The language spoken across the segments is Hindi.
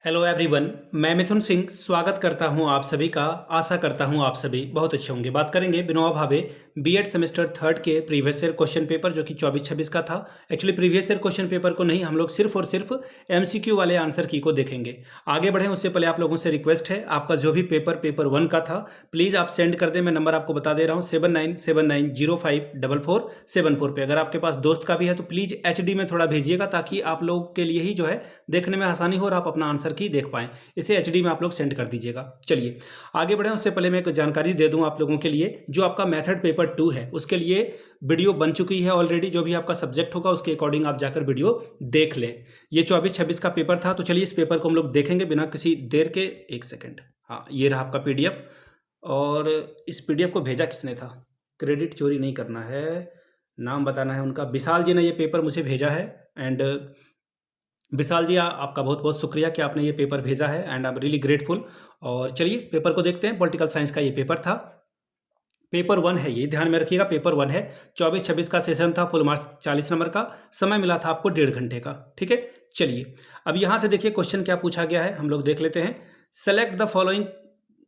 हेलो एवरीवन, मैं मिथुन सिंह स्वागत करता हूं आप सभी का। आशा करता हूं आप सभी बहुत अच्छे होंगे। बात करेंगे बिनोआ भावे बीएड सेमेस्टर थर्ड के प्रीवियस ईयर क्वेश्चन पेपर जो कि 24-26 का था। Actually previous year question paper को नहीं, हम लोग सिर्फ और सिर्फ एमसीक्यू वाले आंसर की को देखेंगे। आगे बढ़ें उससे पहले आप लोगों से रिक्वेस्ट है, आपका जो भी पेपर 1 का था प्लीज़ आप सेंड कर दें। मैं नंबर आपको बता दे रहा हूँ 7979054474 पे। अगर आपके पास दोस्त का भी है तो प्लीज़ एचडी में थोड़ा भेजिएगा ताकि आप लोगों के लिए ही जो है देखने में आसानी हो और आप अपना आंसर की देख पाएं। इसे एचडी में आप लोग सेंड कर दीजिएगा। चलिए आगे बढ़ें उससे पहले मैं एक जानकारी दे दूं आप लोगों के लिए। जो आपका मेथड पेपर 2 है उसके लिए वीडियो बन चुकी है ऑलरेडी। जो भी आपका सब्जेक्ट होगा उसके अकॉर्डिंग आप जाकर वीडियो देख लें। ये 24-26 का पेपर था, तो चलिए इस पेपर को हम लोग देखेंगे बिना किसी देर के। एक सेकेंड, हाँ ये रहा आपका पीडीएफ। और इस पीडीएफ को भेजा किसने था? क्रेडिट चोरी नहीं करना है, नाम बताना है उनका। विशाल जी ने ये पेपर मुझे भेजा है। एंड विशाल जी आपका बहुत बहुत शुक्रिया कि आपने ये पेपर भेजा है and I am really grateful. और चलिए पेपर को देखते हैं। पॉलिटिकल साइंस का ये पेपर था, पेपर 1 है, ये ध्यान में रखिएगा। पेपर 1 है, 24-26 का सेशन था, फुल मार्क्स 40 नंबर का। समय मिला था आपको 1.5 घंटे का। ठीक है, चलिए अब यहाँ से देखिए क्वेश्चन क्या पूछा गया है, हम लोग देख लेते हैं। Select the following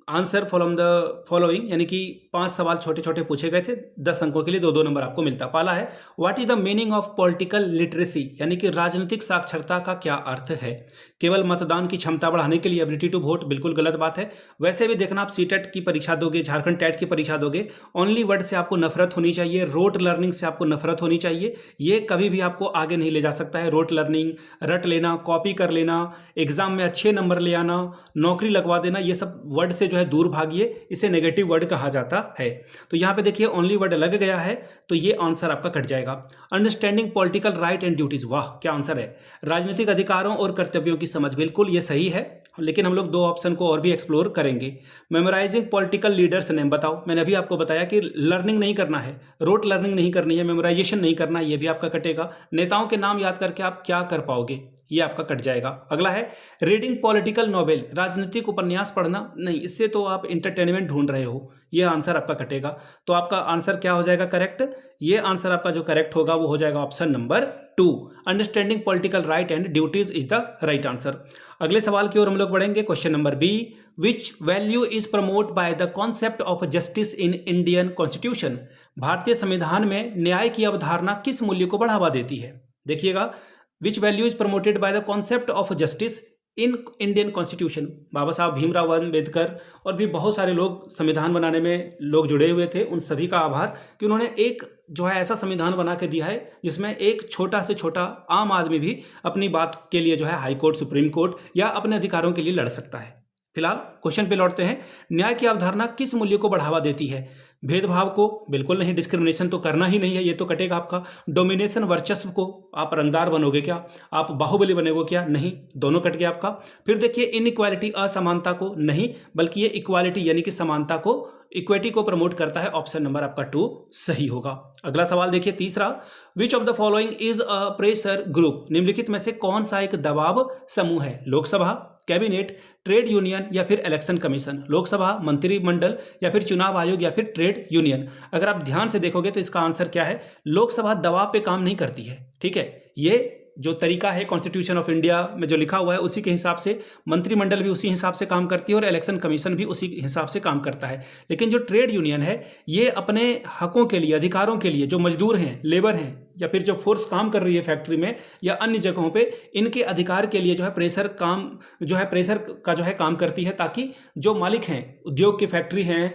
answer from the following, यानी कि 5 सवाल छोटे छोटे पूछे गए थे। 10 अंकों के लिए 2-2 नंबर आपको मिलता। पहला है what is the meaning of political literacy, यानी कि राजनीतिक साक्षरता का क्या अर्थ है? केवल मतदान की क्षमता बढ़ाने के लिए, एबिलिटी टू वोट, बिल्कुल गलत बात है। वैसे भी देखना, आप सीटेट की परीक्षा दोगे, झारखंड टेट की परीक्षा दोगे, ओनली वर्ड से आपको नफरत होनी चाहिए, रोट लर्निंग से आपको नफरत होनी चाहिए। ये कभी भी आपको आगे नहीं ले जा सकता है। रोट लर्निंग, रट लेना, कॉपी कर लेना, एग्जाम में अच्छे नंबर ले आना, नौकरी लगवा देना, ये सब वर्ड से जो है दूर भागिए। इसे नेगेटिव वर्ड कहा जाता है। तो यहां पे देखिए ओनली वर्ड लग गया है, तो ये आंसर आपका कट जाएगा। Understanding political right and duties, वाह क्या आंसर है। राजनीतिक अधिकारों और कर्तव्यों की समझ, बिल्कुल ये सही है, लेकिन हम लोग 2 ऑप्शन को और भी एक्सप्लोर करेंगे। मेमोराइजिंग पॉलिटिकल लीडर्स नेम, बताओ। मैंने अभी आपको बताया कि लर्निंग नहीं करना है, रोट लर्निंग नहीं करनी है, मेमोराइजेशन नहीं करना, ये भी आपका कटेगा। नेताओं के नाम याद करके आप क्या कर पाओगे, ये आपका कट जाएगा। अगला है रीडिंग पॉलिटिकल नॉवेल, राजनीतिक उपन्यास पढ़ना, नहीं, इससे तो आप इंटरटेनमेंट ढूंढ रहे हो, ये आंसर आपका कटेगा। तो आपका आंसर क्या हो जाएगा करेक्ट? ये आंसर आपका जो करेक्ट होगा वो हो जाएगा option number 2, understanding political right and duties is the right answer. अगले सवाल की ओर हम लोग बढ़ेंगे। Question number B, which value is promote by the concept of justice in Indian constitution, भारतीय संविधान में न्याय की अवधारणा किस मूल्य को बढ़ावा देती है? देखिएगा, which value is promoted by the concept of justice in Indian constitution. Babasaheb Bhimrao Ambedkar और भी बहुत सारे लोग संविधान बनाने में लोग जुड़े हुए थे, उन सभी का आभार कि उन्होंने एक जो है ऐसा संविधान बना के दिया है जिसमें एक छोटा से छोटा आम आदमी भी अपनी बात के लिए जो है हाई कोर्ट, सुप्रीम कोर्ट या अपने अधिकारों के लिए लड़ सकता है। फिलहाल क्वेश्चन पे लौटते हैं। न्याय की अवधारणा किस मूल्य को बढ़ावा देती है? भेदभाव को, बिल्कुल नहीं, डिस्क्रिमिनेशन तो करना ही नहीं है, ये तो कटेगा आपका। डोमिनेशन, वर्चस्व को, आप रंगदार बनोगे क्या, आप बाहुबली बनेगो क्या, नहीं, दोनों कट गया आपका। फिर देखिए इनइक्वालिटी, असमानता को, नहीं, बल्कि ये इक्वालिटी यानी कि समानता को, इक्विटी को प्रमोट करता है। ऑप्शन नंबर आपका 2 सही होगा। अगला सवाल देखिए तीसरा, which of the following is a pressure group, निम्नलिखित में से कौन सा एक दबाव समूह है? लोकसभा, कैबिनेट, ट्रेड यूनियन या फिर इलेक्शन कमीशन। लोकसभा, मंत्रिमंडल या फिर चुनाव आयोग या फिर ट्रेड यूनियन। अगर आप ध्यान से देखोगे तो इसका आंसर क्या है? लोकसभा दबाव पे काम नहीं करती है। ठीक है, ये जो तरीका है कॉन्स्टिट्यूशन ऑफ इंडिया में जो लिखा हुआ है उसी के हिसाब से मंत्रिमंडल भी उसी हिसाब से काम करती है और इलेक्शन कमीशन भी उसी हिसाब से काम करता है। लेकिन जो ट्रेड यूनियन है ये अपने हकों के लिए, अधिकारों के लिए, जो मजदूर हैं, लेबर हैं या फिर जो फोर्स काम कर रही है फैक्ट्री में या अन्य जगहों पे, इनके अधिकार के लिए जो है प्रेशर का जो है काम करती है, ताकि जो मालिक हैं, उद्योग की फैक्ट्री हैं,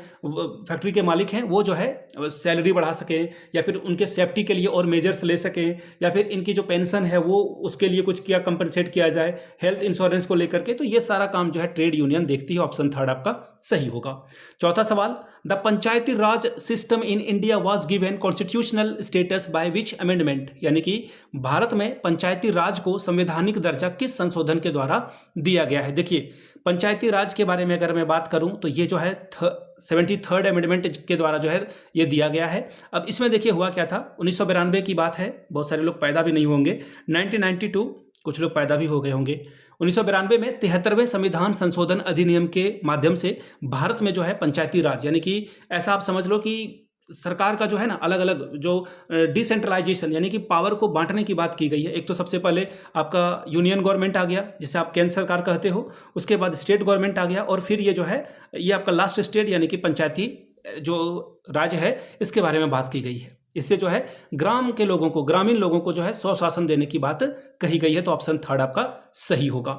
फैक्ट्री के मालिक हैं, वो जो है सैलरी बढ़ा सकें या फिर उनके सेफ्टी के लिए और मेजर्स ले सकें या फिर इनकी जो पेंशन है वो उसके लिए कुछ किया, कंपनसेट किया जाए, हेल्थ इंश्योरेंस को लेकर के। तो ये सारा काम जो है ट्रेड यूनियन देखती है। ऑप्शन 3 आपका सही होगा। चौथा सवाल, the Panchayati Raj system in India was given constitutional status by which amendment, यानी कि भारत में पंचायती राज को संवैधानिक दर्जा किस संशोधन के द्वारा दिया गया है? देखिए पंचायती राज के बारे में अगर मैं बात करूं तो ये जो है 73rd अमेंडमेंट के द्वारा जो है ये दिया गया है। अब इसमें देखिए हुआ क्या था, 1992 की बात है, बहुत सारे लोग पैदा भी नहीं होंगे। 1992, कुछ लोग पैदा भी हो गए होंगे। 1992 में 73वें संविधान संशोधन अधिनियम के माध्यम से भारत में जो है पंचायती राज, यानी कि ऐसा आप समझ लो कि सरकार का जो है ना अलग अलग जो डिसेंट्रलाइजेशन यानी कि पावर को बांटने की बात की गई है। एक तो सबसे पहले आपका यूनियन गवर्नमेंट आ गया, जिसे आप केंद्र सरकार कहते हो, उसके बाद स्टेट गवर्नमेंट आ गया, और फिर ये जो है ये आपका लास्ट स्टेट यानी कि पंचायती जो राज्य है इसके बारे में बात की गई है। इससे जो है ग्राम के लोगों को, ग्रामीण लोगों को जो है स्वशासन देने की बात कही गई है। तो ऑप्शन थर्ड आपका सही होगा।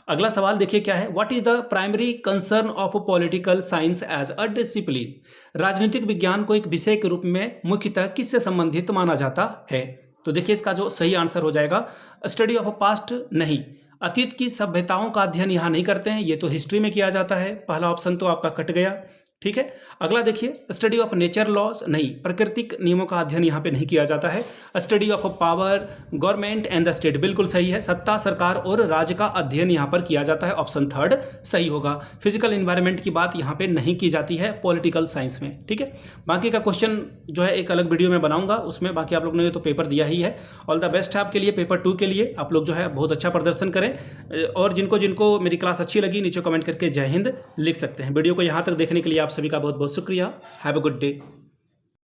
अगला सवाल देखिए क्या है, what is the primary concern of political science as a discipline. राजनीतिक विज्ञान को एक विषय के रूप में मुख्यतः किससे संबंधित माना जाता है। तो देखिए इसका जो सही आंसर हो जाएगा स्टडी ऑफ पास्ट, नहीं, अतीत की सभ्यताओं का अध्ययन यहाँ नहीं करते हैं, ये तो हिस्ट्री में किया जाता है। पहला ऑप्शन तो आपका कट गया, ठीक है। अगला देखिए स्टडी ऑफ नेचर लॉज, नहीं, प्राकृतिक नियमों का अध्ययन यहाँ पे नहीं किया जाता है। Study of power, government and the state, बिल्कुल सही है, सत्ता, सरकार और राज्य का अध्ययन यहाँ पर किया जाता है। ऑप्शन थर्ड सही होगा। फिजिकल इन्वायरमेंट की बात यहाँ पे नहीं की जाती है पॉलिटिकल साइंस में, ठीक है। बाकी का क्वेश्चन जो है एक अलग वीडियो में बनाऊंगा, उसमें बाकी आप लोग ने तो पेपर दिया ही है। ऑल द बेस्ट है आपके लिए पेपर 2 के लिए। आप लोग जो है बहुत अच्छा प्रदर्शन करें, और जिनको जिनको मेरी क्लास अच्छी लगी नीचे कमेंट करके जय हिंद लिख सकते हैं। वीडियो को यहाँ तक देखने के लिए आप सभी का बहुत बहुत शुक्रिया। Have a good day.